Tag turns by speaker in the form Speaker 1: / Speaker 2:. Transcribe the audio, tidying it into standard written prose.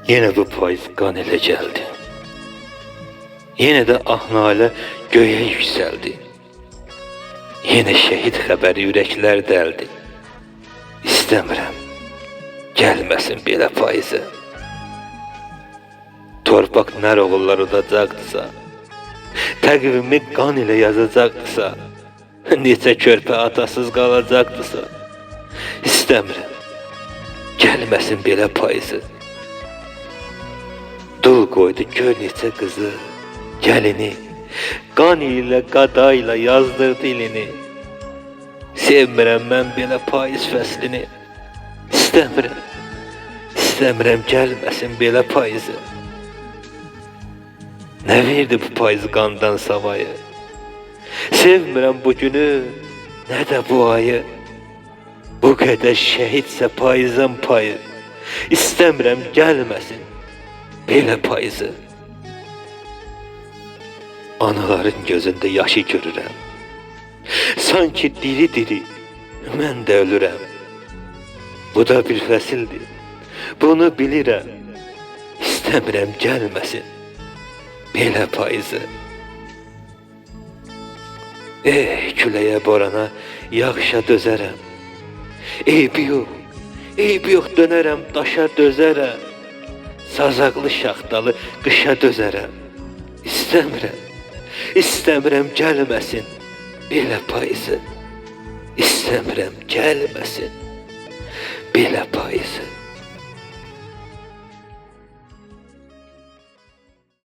Speaker 1: Yine bu payız qan ilə gəldi. Yine de ah-nalə göğe yükseldi. Yine şehit xəbəri ürəklər dəldi. İstəmirəm, gəlməsin belə payızı. Torpaq nər oğullar udacaqdısa, təqvimi qan ilə yazacaqdısa, neçə körpə atasız qalacaqdısa, İstəmirəm, gəlməsin belə payızı. Dul qoydu gör neçə qızı, gəlini, qan ilə qadayla yazdırdı ilini. Sevmirəm mən belə payız fəslini. İstəmirəm, istəmirəm gəlməsin belə payızı. Nə verdi bu payız qandan savayı? Sevmirəm bu günü, nə də bu ayı. Bu qədər şəhidsə payızın payı. İstəmirəm gəlməsin belə payızı. Anaların gözündə yaşı görürəm. Sanki diri-diri mən də ölürəm. Bu da bir fəsildir, bunu bilirəm. İstəmirəm gəlməsin belə payızı. Küləyə borana, yağışa dözərəm. Eybi yox dönərəm, daşa dözərəm. Sazaqlı şaxtalı qışa dözərəm. İstəmirəm gəlməsin belə payızı. İstəmirəm gəlməsin belə payızı.